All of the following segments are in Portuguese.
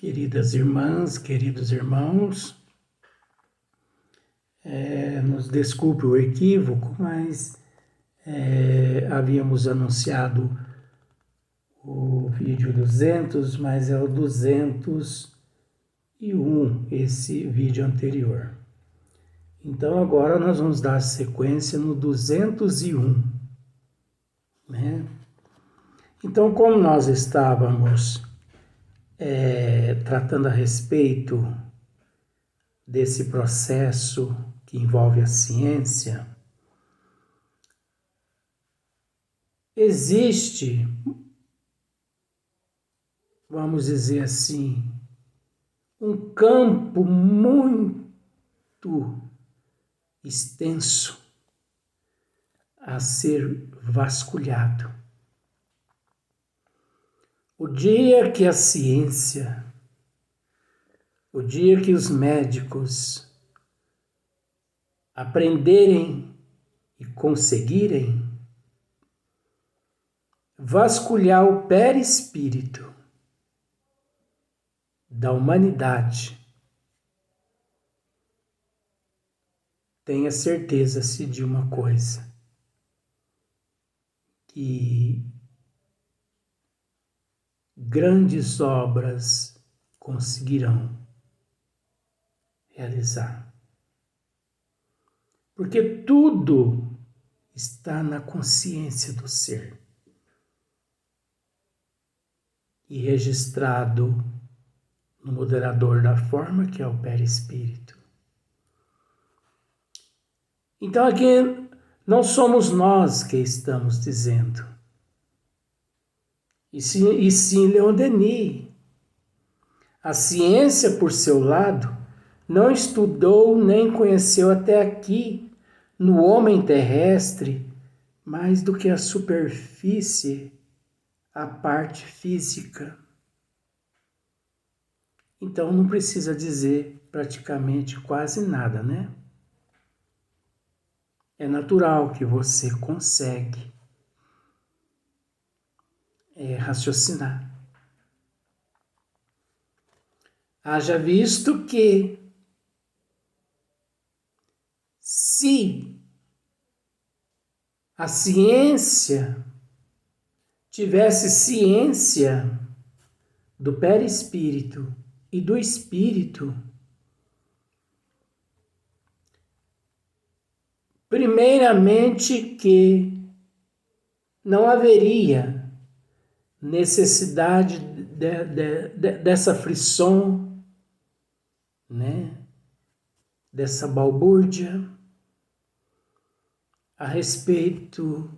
Queridas irmãs, queridos irmãos, nos desculpe o equívoco, mas havíamos anunciado o vídeo 200, mas é o 201, esse vídeo anterior. Então agora nós vamos dar sequência no 201, né? Então, como nós estávamos tratando a respeito desse processo que envolve a ciência, existe, vamos dizer assim, um campo muito extenso a ser vasculhado. O dia que a ciência, o dia que os médicos aprenderem e conseguirem vasculhar o perispírito da humanidade, tenha certeza-se de uma coisa, que grandes obras conseguirão realizar. Porque tudo está na consciência do ser e registrado no moderador da forma, que é o perispírito. Então aqui não somos nós que estamos dizendo, e sim Leon Denis. A ciência, por seu lado, não estudou nem conheceu até aqui, no homem terrestre, mais do que a superfície, a parte física. Então não precisa dizer praticamente quase nada, né? É natural que você consegue raciocinar. Haja visto que se a ciência tivesse ciência do perispírito e do espírito, primeiramente que não haveria necessidade dessa frição, né? Dessa balbúrdia a respeito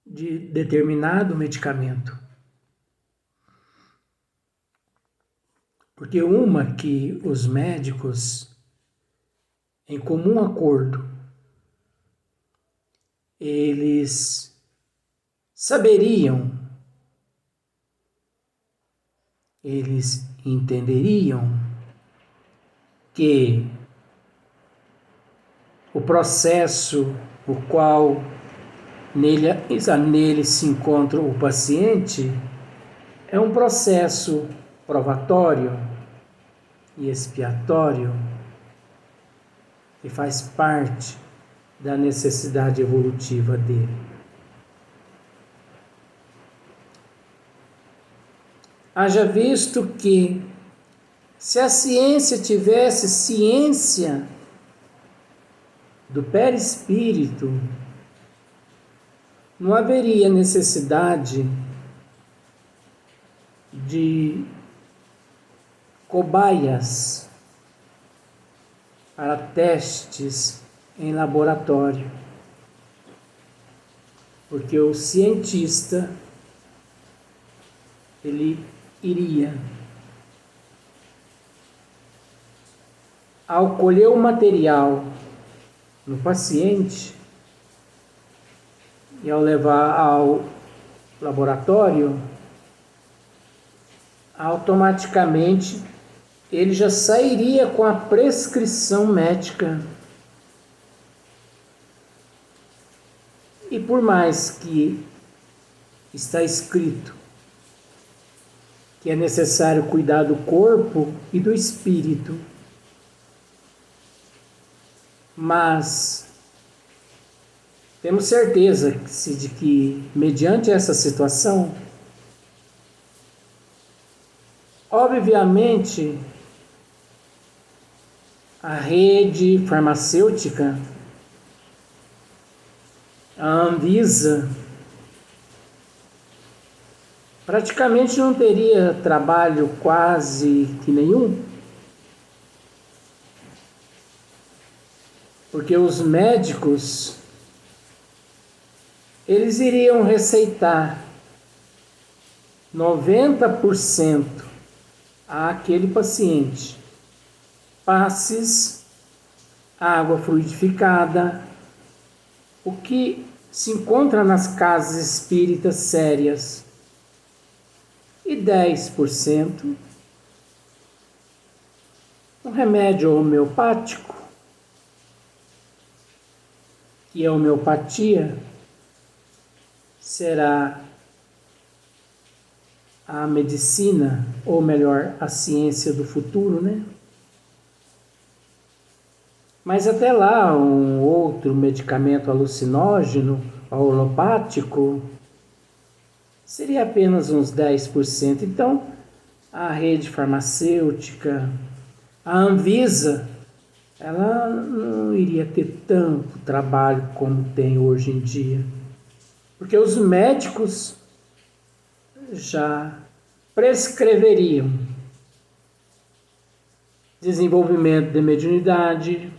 de determinado medicamento. Porque uma que os médicos, em comum acordo, eles saberiam, eles entenderiam que o processo por qual nele se encontra o paciente é um processo provatório e expiatório que faz parte da necessidade evolutiva dele. Haja visto que, se a ciência tivesse ciência do perispírito, não haveria necessidade de cobaias para testes em laboratório, porque o cientista ele iria, ao colher o material no paciente e ao levar ao laboratório, automaticamente ele já sairia com a prescrição médica. E por mais que está escrito que é necessário cuidar do corpo e do espírito. Mas temos certeza de que, mediante essa situação, obviamente, a rede farmacêutica, a Anvisa, praticamente não teria trabalho quase que nenhum, porque os médicos, eles iriam receitar 90% àquele paciente passes, água fluidificada, o que se encontra nas casas espíritas sérias, e 10% um remédio homeopático, que a homeopatia será a medicina, ou melhor, a ciência do futuro, né? Mas até lá, um outro medicamento alucinógeno, alopático, seria apenas uns 10%. Então, a rede farmacêutica, a Anvisa, ela não iria ter tanto trabalho como tem hoje em dia. Porque os médicos já prescreveriam desenvolvimento de mediunidade,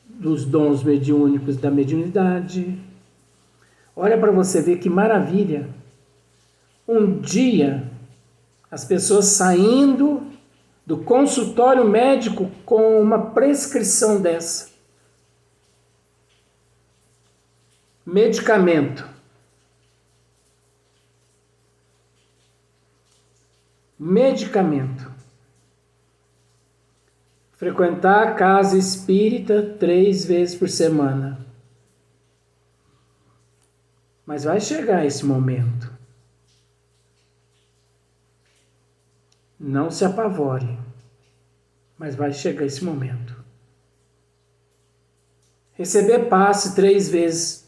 dos dons mediúnicos da mediunidade. Olha para você ver que maravilha. Um dia, as pessoas saindo do consultório médico com uma prescrição dessa. Medicamento. Medicamento. Frequentar a casa espírita 3 vezes por semana. Mas vai chegar esse momento. Não se apavore. Mas vai chegar esse momento. Receber passe 3 vezes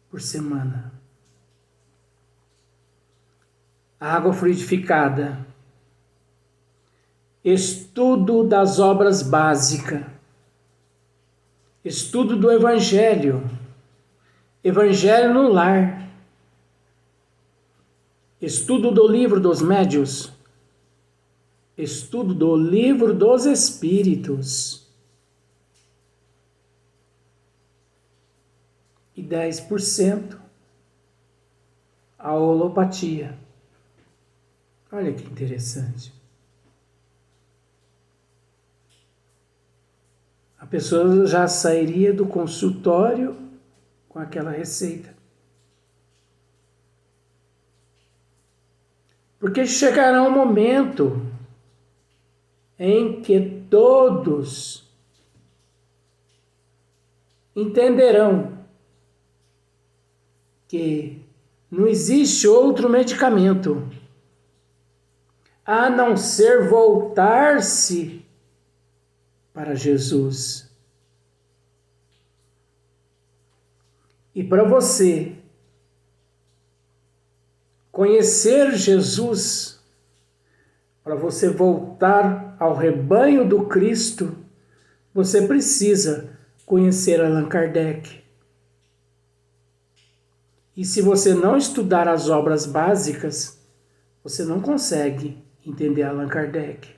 por semana. Água fluidificada. Estudo das obras básicas. Estudo do Evangelho. Evangelho no lar. Estudo do livro dos médiuns. Estudo do livro dos espíritos. E 10% a holopatia. Olha que interessante. A pessoa já sairia do consultório com aquela receita. Porque chegará um momento em que todos entenderão que não existe outro medicamento a não ser voltar-se para Jesus. E para você conhecer Jesus, para você voltar ao rebanho do Cristo, você precisa conhecer Allan Kardec. E se você não estudar as obras básicas, você não consegue entender Allan Kardec.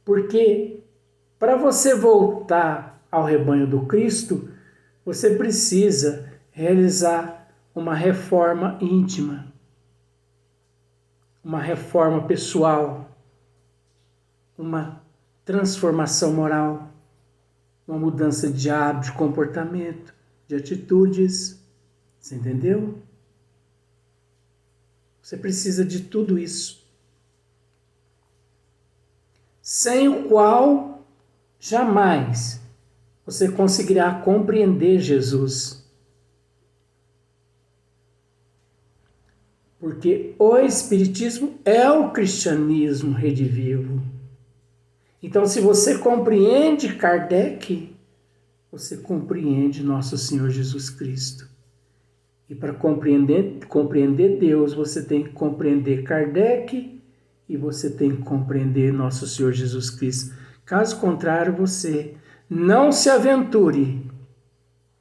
Porque para você voltar ao rebanho do Cristo, você precisa realizar uma reforma íntima, uma reforma pessoal, uma transformação moral, uma mudança de hábito, de comportamento, de atitudes. Você entendeu? Você precisa de tudo isso. Sem o qual jamais você conseguirá compreender Jesus. Porque o Espiritismo é o cristianismo redivivo. Então, se você compreende Kardec, você compreende nosso Senhor Jesus Cristo. E para compreender Deus, você tem que compreender Kardec e você tem que compreender nosso Senhor Jesus Cristo. Caso contrário, você não se aventure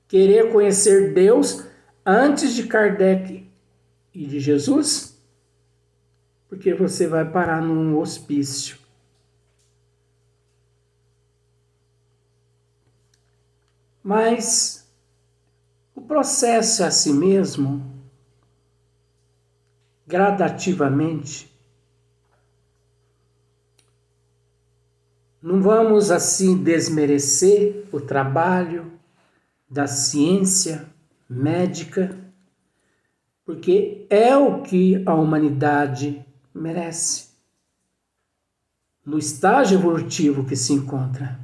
querer conhecer Deus antes de Kardec e de Jesus, porque você vai parar num hospício. Mas o processo é assim mesmo, gradativamente. Não vamos assim desmerecer o trabalho da ciência médica, porque é o que a humanidade merece, no estágio evolutivo que se encontra.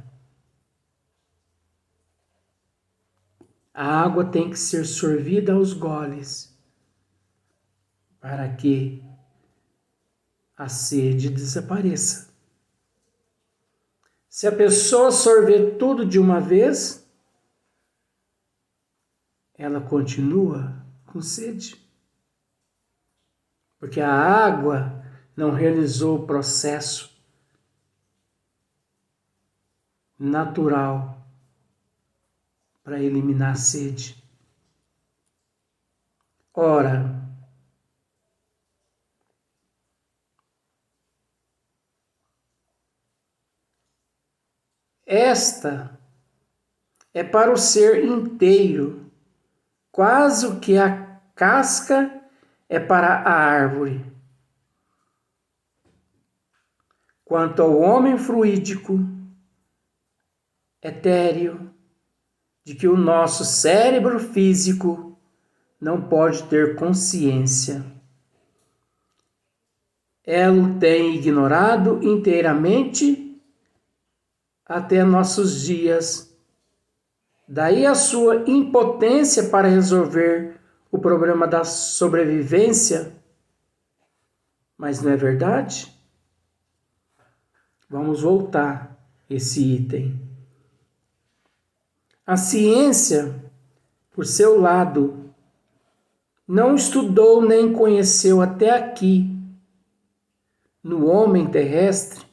A água tem que ser sorvida aos goles para que a sede desapareça. Se a pessoa sorver tudo de uma vez, ela continua com sede. Porque a água não realizou o processo natural para eliminar a sede. Ora, esta é para o ser inteiro, quase o que a casca é para a árvore. Quanto ao homem fluídico, etéreo, de que o nosso cérebro físico não pode ter consciência. Ela o tem ignorado inteiramente até nossos dias. Daí a sua impotência para resolver o problema da sobrevivência. Mas não é verdade? Vamos voltar esse item. A ciência, por seu lado, não estudou nem conheceu até aqui, no homem terrestre,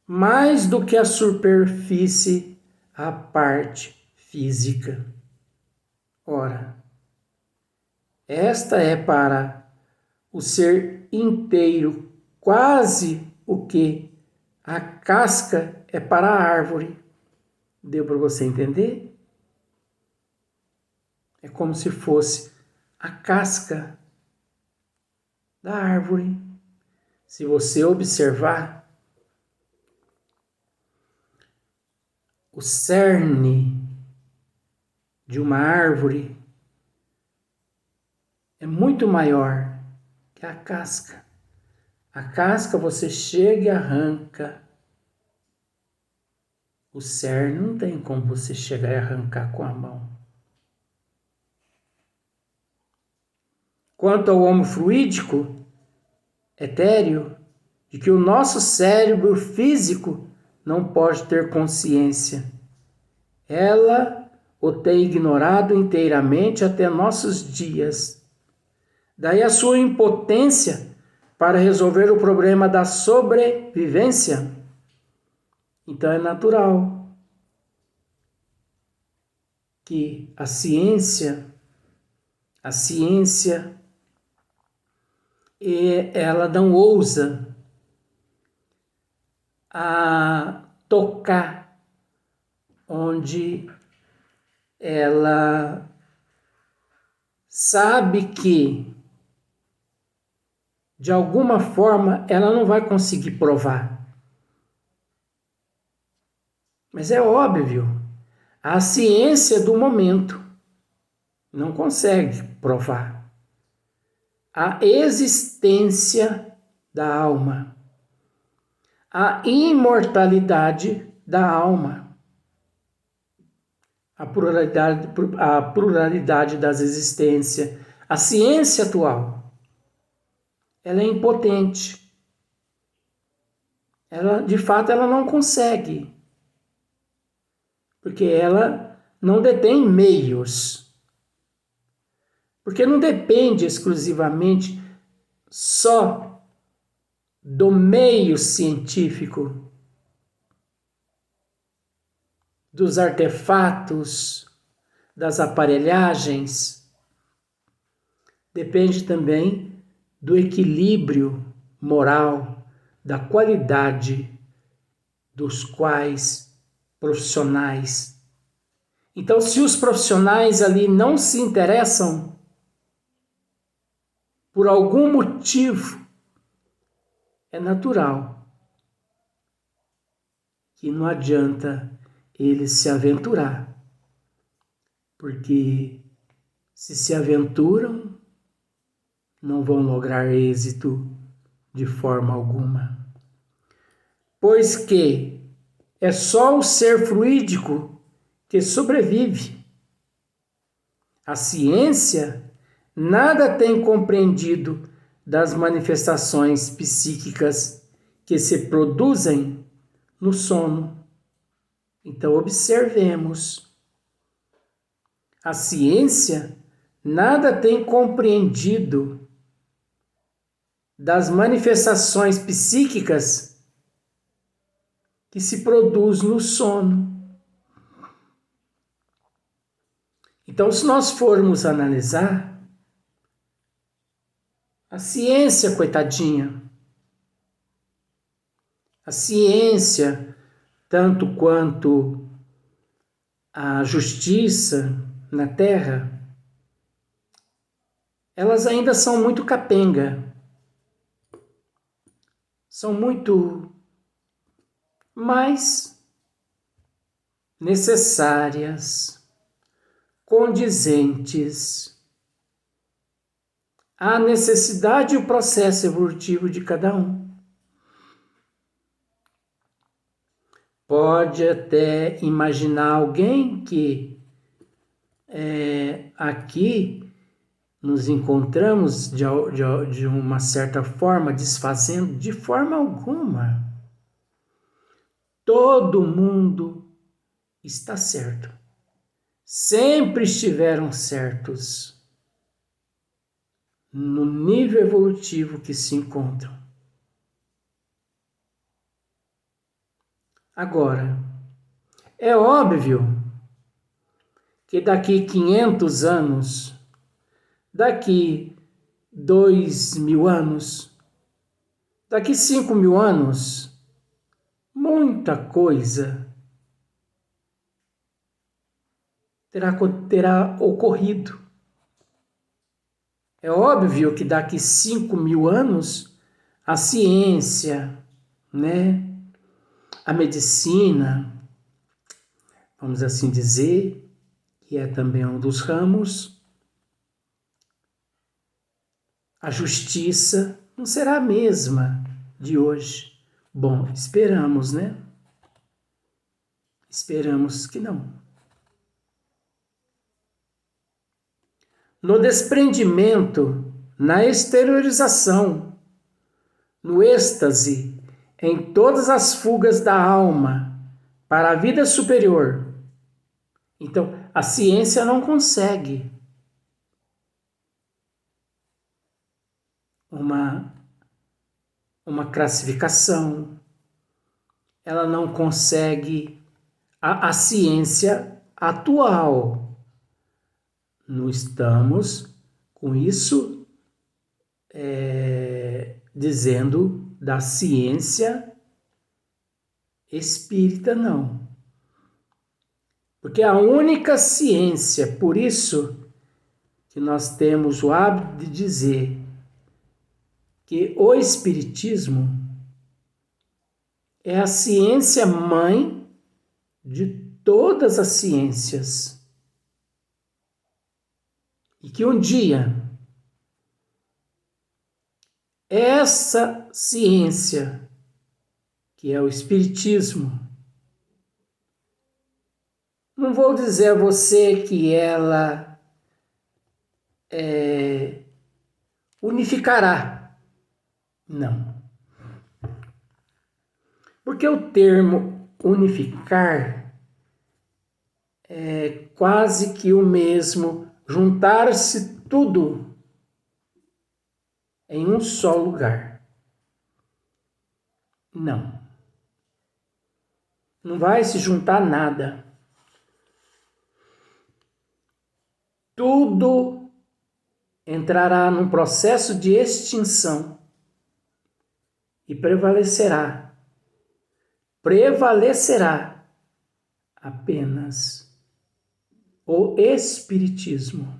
mais do que a superfície, a parte física. Ora, esta é para o ser inteiro, quase o que a casca é para a árvore. Deu para você entender? É como se fosse a casca da árvore. Se você observar, o cerne de uma árvore é muito maior que a casca. A casca você chega e arranca. O cerne não tem como você chegar e arrancar com a mão. Quanto ao homo fluídico, etéreo, de que o nosso cérebro físico não pode ter consciência. Ela o tem ignorado inteiramente até nossos dias. Daí a sua impotência para resolver o problema da sobrevivência. Então é natural que a ciência ela não ousa a tocar onde ela sabe que de alguma forma ela não vai conseguir provar. Mas é óbvio, a ciência do momento não consegue provar a existência da alma, a imortalidade da alma, a pluralidade das existências, a ciência atual. ela é impotente. Ela, de fato, ela não consegue, porque ela não detém meios, porque não depende exclusivamente só do meio científico, dos artefatos, das aparelhagens, depende também do equilíbrio moral, da qualidade dos quais profissionais. Então, se os profissionais ali não se interessam, por algum motivo, é natural que não adianta eles se aventurar, porque se aventuram, não vão lograr êxito de forma alguma. Pois que é só o ser fluídico que sobrevive. A ciência nada tem compreendido das manifestações psíquicas que se produzem no sono. Então, observemos. A ciência nada tem compreendido das manifestações psíquicas que se produz no sono. Então, se nós formos analisar, a ciência, coitadinha, a ciência, tanto quanto a justiça na Terra, elas ainda são muito capenga, são muito mais necessárias, condizentes à necessidade e o processo evolutivo de cada um. Pode até imaginar alguém que aqui nos encontramos de uma certa forma desfazendo, de forma alguma. Todo mundo está certo. Sempre estiveram certos no nível evolutivo que se encontram. Agora, é óbvio que daqui 500 anos, daqui 2.000 anos, daqui 5.000 anos, muita coisa terá ocorrido. É óbvio que daqui 5.000 anos, a ciência, né, a medicina, vamos assim dizer, que é também um dos ramos, a justiça não será a mesma de hoje. Bom, esperamos, né? Esperamos que não. No desprendimento, na exteriorização, no êxtase, em todas as fugas da alma para a vida superior. Então, a ciência não consegue uma classificação, ela não consegue a ciência atual. Não estamos com isso dizendo da ciência espírita, não. Porque a única ciência, por isso que nós temos o hábito de dizer que o espiritismo é a ciência mãe de todas as ciências. E que um dia essa ciência, que é o espiritismo, não vou dizer a você que ela unificará Não. Porque o termo unificar é quase que o mesmo, juntar-se tudo em um só lugar. Não. Não vai se juntar nada. Tudo entrará num processo de extinção e prevalecerá apenas o Espiritismo,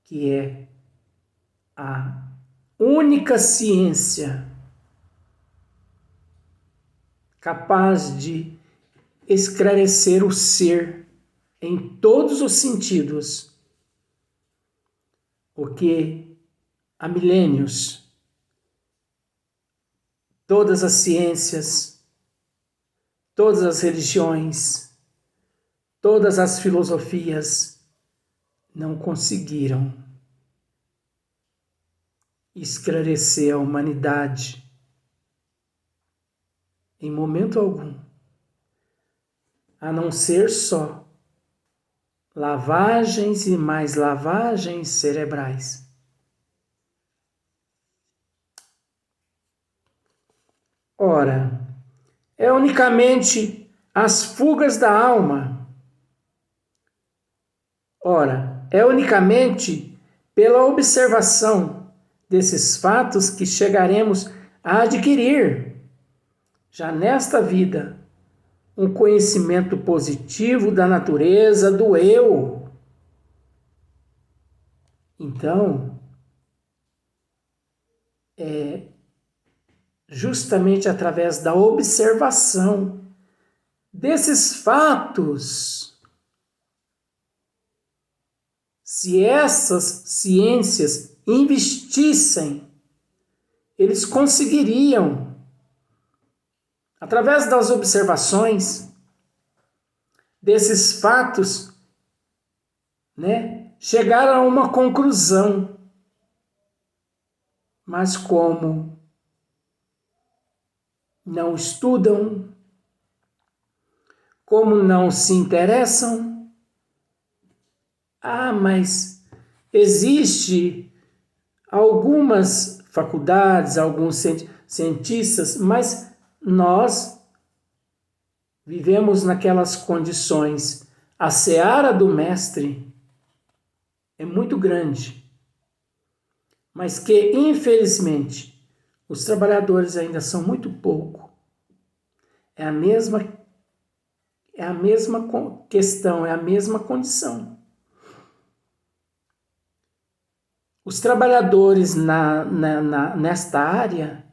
que é a única ciência capaz de esclarecer o ser em todos os sentidos, o que há milênios todas as ciências, todas as religiões, todas as filosofias não conseguiram esclarecer a humanidade em momento algum, a não ser só lavagens e mais lavagens cerebrais. Ora, é unicamente as fugas da alma. Ora, é unicamente pela observação desses fatos que chegaremos a adquirir, já nesta vida, um conhecimento positivo da natureza do eu. Então, é justamente através da observação desses fatos, se essas ciências investissem, eles conseguiriam, através das observações desses fatos, chegar a uma conclusão. Mas como não estudam, como não se interessam, mas existe algumas faculdades, alguns cientistas, mas nós vivemos naquelas condições. A seara do mestre é muito grande, mas que, infelizmente, os trabalhadores ainda são muito pouco. É a mesma questão, é a mesma condição. Os trabalhadores nesta área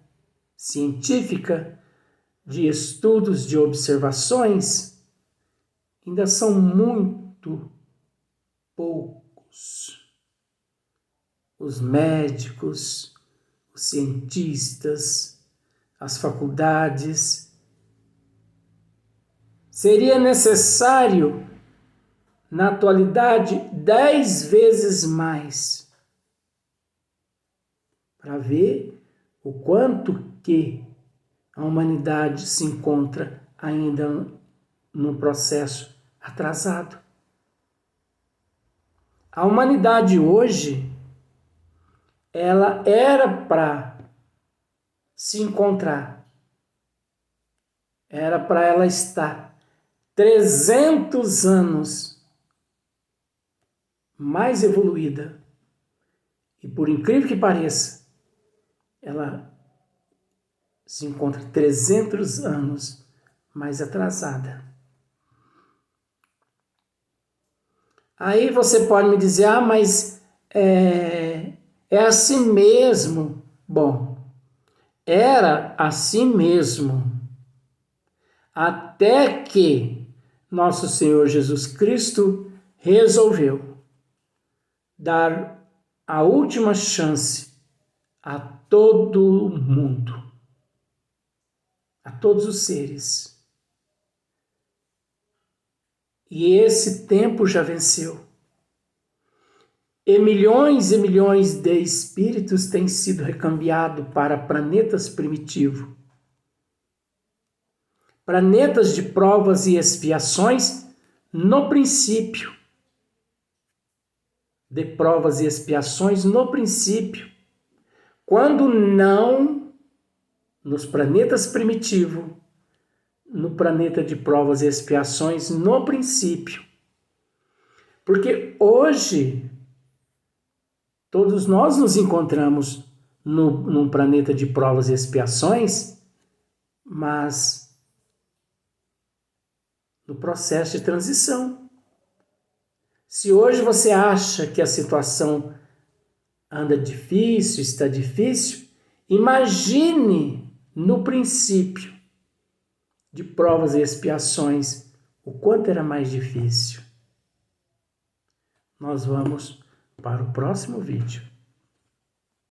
científica de estudos, de observações, ainda são muito poucos. Os médicos, os cientistas, as faculdades. Seria necessário, na atualidade, 10 vezes mais para ver o quanto que a humanidade se encontra ainda num processo atrasado. A humanidade hoje, ela era para se encontrar, era para ela estar 300 anos mais evoluída. E por incrível que pareça, ela se encontra 300 anos mais atrasada. Aí você pode me dizer, mas é assim mesmo. Bom, era assim mesmo, até que nosso Senhor Jesus Cristo resolveu dar a última chance a todo mundo, a todos os seres. E esse tempo já venceu. e milhões de espíritos têm sido recambiados para planetas primitivos. Planetas de provas e expiações no princípio. De provas e expiações no princípio. Quando não nos planetas primitivos, no planeta de provas e expiações no princípio. Porque hoje todos nós nos encontramos num planeta de provas e expiações, mas no processo de transição. Se hoje você acha que a situação anda difícil, está difícil, imagine no princípio de provas e expiações o quanto era mais difícil. Nós vamos para o próximo vídeo.